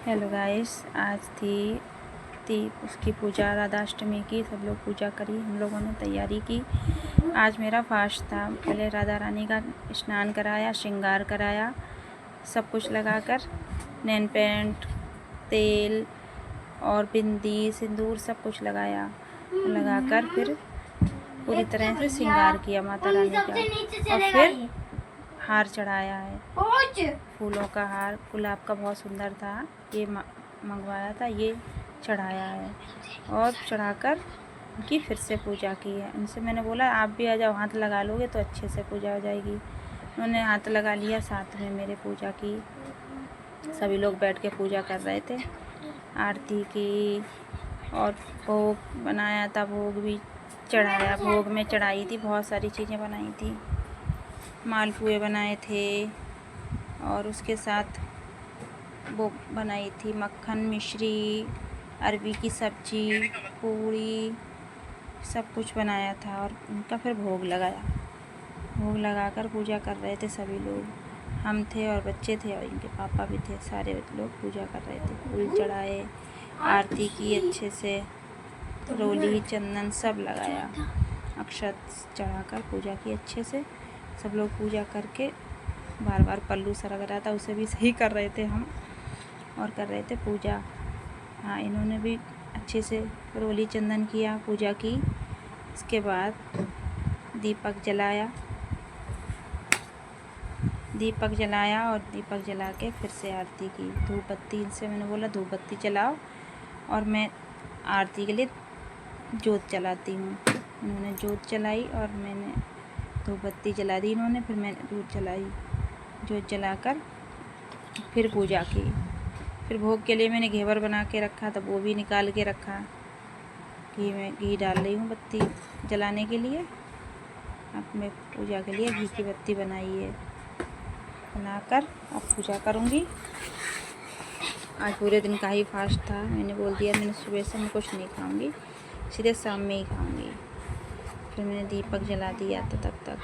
Hello guys, आज थी उसकी पूजा, राधाष्टमी की। सब लोग पूजा करी, हम लोगों ने तैयारी की। आज मेरा फास्ट था। पहले राधा रानी का स्नान कराया, श्रृंगार कराया, सब कुछ लगाकर नेल पेंट, तेल और बिंदी, सिंदूर सब कुछ लगाकर फिर पूरी तरह से श्रृंगार किया माता रानी का। और फिर हार चढ़ाया है, फूलों का हार, गुलाब का बहुत सुंदर था, ये मंगवाया था, ये चढ़ाया है। और चढ़ाकर उनकी फिर से पूजा की है। उनसे मैंने बोला आप भी आ जाओ, हाथ लगा लोगे तो अच्छे से पूजा हो जाएगी। उन्होंने हाथ लगा लिया, साथ में मेरे पूजा की। सभी लोग बैठ के पूजा कर रहे थे, आरती की और भोग बनाया था, भोग भी चढ़ाया। भोग में चढ़ाई थी, बहुत सारी चीज़ें बनाई थी, मालपुए बनाए थे और उसके साथ वो बनाई थी मक्खन मिश्री, अरबी की सब्जी, पूरी, सब कुछ बनाया था। और उनका फिर भोग लगाया। भोग लगाकर पूजा कर रहे थे सभी लोग, हम थे और बच्चे थे और इनके पापा भी थे। सारे लोग पूजा कर रहे थे, फूल चढ़ाए, आरती की अच्छे से, रोली चंदन सब लगाया, अक्षत चढ़ाकर पूजा की अच्छे से। सब लोग पूजा करके बार बार पल्लू सरक रहा था, उसे भी सही कर रहे थे हम, और कर रहे थे पूजा। हाँ, इन्होंने भी अच्छे से रोली चंदन किया, पूजा की। इसके बाद दीपक जलाया और दीपक जला के फिर से आरती की। धूप बत्ती, इनसे मैंने बोला धूप बत्ती जलाओ और मैं आरती के लिए जोत जलाती हूँ। इन्होंने जोत जलाई और मैंने धूप बत्ती जला दी इन्होंने, फिर मैंने जोत जलाकर फिर पूजा की। फिर भोग के लिए मैंने घेवर बना के रखा था, वो भी निकाल के रखा। घी डाल रही हूँ बत्ती जलाने के लिए। अब मैं पूजा के लिए घी की बत्ती बनाई है, बनाकर अब पूजा करूँगी। आज पूरे दिन का ही फास्ट था। मैंने बोल दिया, मैंने सुबह से मैं कुछ नहीं खाऊँगी, सीधे शाम में ही खाऊँगी। फिर मैंने दीपक जला दिया था, तब तक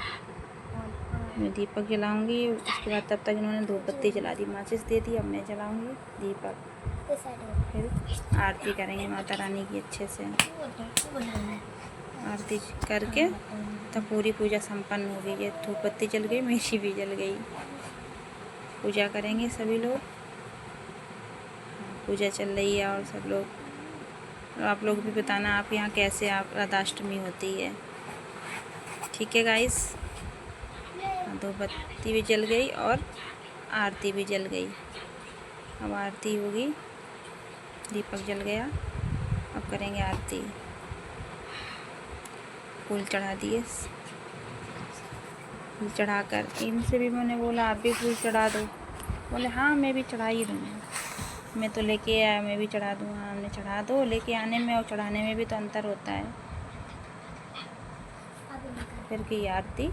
मैं दीपक जलाऊंगी। उसके बाद तब तक इन्होंने धूप बत्ती जला दी, माचिस दे दी। अब मैं जलाऊंगी दीपक, फिर आरती करेंगे माता रानी की अच्छे से। आरती करके तब पूरी पूजा संपन्न हो गई है। धूप बत्ती जल गई, मेरी भी जल गई। पूजा करेंगे सभी लोग, पूजा चल रही है। और सब लोग, आप लोग भी बताना आप यहाँ कैसे आप राधाष्टमी होती है। ठीक है गाइस, धूप बत्ती भी जल गई और आरती भी जल गई। अब आरती होगी, दीपक जल गया, अब करेंगे आरती। फूल चढ़ा दिए, फूल चढ़ाकर इनसे भी मैंने बोला आप भी फूल चढ़ा दो। बोले हाँ मैं भी चढ़ा ही दूँगा, मैं तो लेके आया, मैं भी चढ़ा दूँ। हाँ हमने चढ़ा दो, लेके आने में और चढ़ाने में भी तो अंतर होता है। फिर की आरती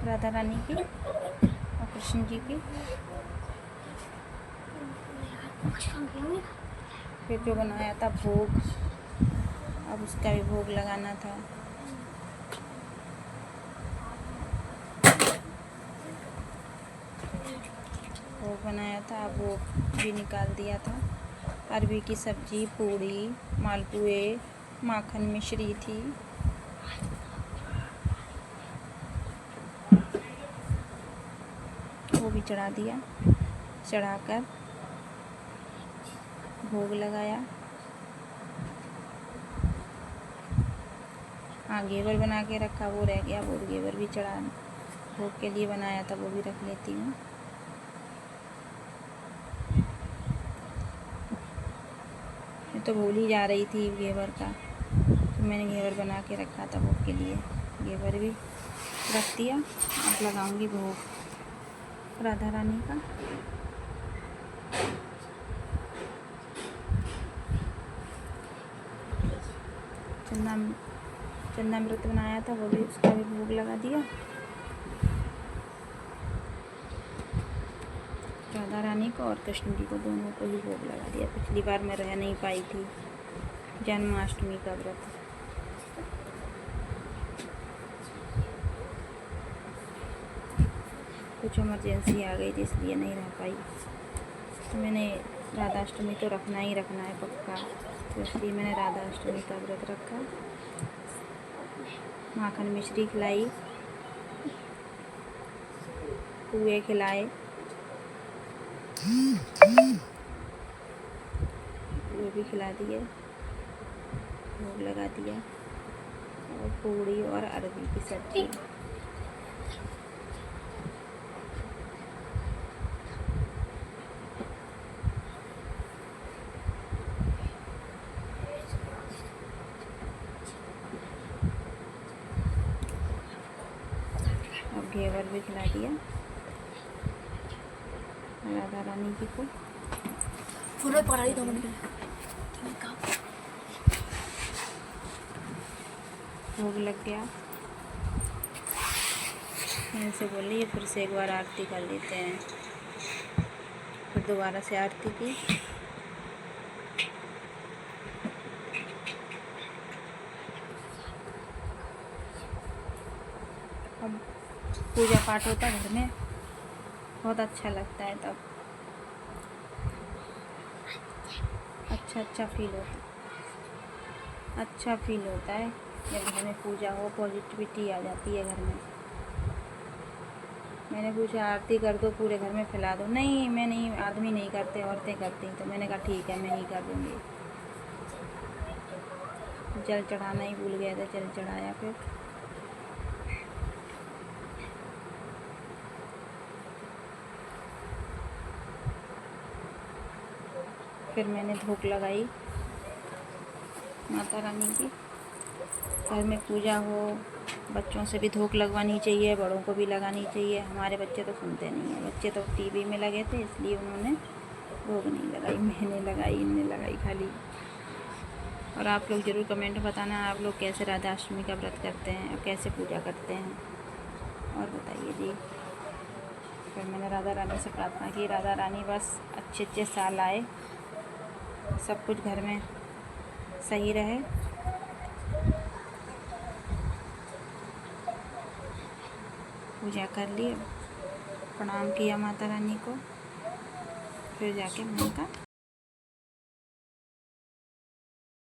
राधा रानी की और कृष्ण जी की। फिर जो बनाया था भोग, अब उसका भी भोग लगाना था। भोग बनाया था, वो भी निकाल दिया था। अरबी की सब्जी, पूड़ी, मालपुए, माखन मिश्री थी। वो भी चढ़ा दिया, चढ़ाकर भोग लगाया। हाँ, घेवर बना के रखा, वो रह गया, वो घेवर भी चढ़ा, भोग के लिए बनाया था, वो भी रख लेती हूँ। मैं तो भूल ही जा रही थी घेवर का, तो मैंने घेवर बना के रखा था भोग के लिए, घेवर भी रख दिया। अब लगाऊंगी भोग राधा रानी का। चन्नामृत बनाया था, वो भी, उसका भी भोग लगा दिया। राधा रानी को और कृष्ण जी को, दोनों को ही भोग लगा दिया। पिछली बार मैं रह नहीं पाई थी, जन्माष्टमी का व्रत। कुछ इमरजेंसी आ गई थी, इसलिए नहीं रह पाई, तो मैंने राधाष्टमी तो रखना ही रखना है पक्का, तो इसलिए मैंने राधाष्टमी का व्रत रखा। माखन मिश्री खिलाई, पुए खिलाए, पुए भी खिला दिए, भोग लगा दिया, और पूड़ी और अरबी की सब्जी। और घेवर भी खिला दिया राधा रानी जी को। पूरे पढ़ाई दो मिनट भोग लग गया। मैं इनसे बोली फिर से एक बार आरती कर लेते हैं, फिर दोबारा से आरती की। अब पूजा पाठ होता घर में, बहुत अच्छा लगता है, तब अच्छा फील होता है जब घर में पूजा हो, पॉजिटिविटी आ जाती है घर में। मैंने पूछा आरती कर दो, पूरे घर में फैला दो। नहीं, मैं नहीं, आदमी नहीं करते, औरतें करती। तो मैंने कहा ठीक है, मैं ही कर दूँगी। जल चढ़ाना ही भूल गया था, जल चढ़ाया। फिर मैंने धूप लगाई माता रानी की। घर में पूजा हो, बच्चों से भी धूप लगवानी चाहिए, बड़ों को भी लगानी चाहिए। हमारे बच्चे तो सुनते नहीं हैं, बच्चे तो टीवी में लगे थे, इसलिए उन्होंने भोग नहीं लगाई। मैंने लगाई, इनने लगाई खाली। और आप लोग ज़रूर कमेंट बताना, आप लोग कैसे राधाष्टमी का व्रत करते हैं और कैसे पूजा करते हैं, और बताइए जी। फिर मैंने राधा रानी से प्रार्थना की, राधा रानी बस अच्छे साल आए, सब कुछ घर में सही रहे। पूजा कर ली, प्रणाम किया माता रानी को, फिर जाके मैंने कहा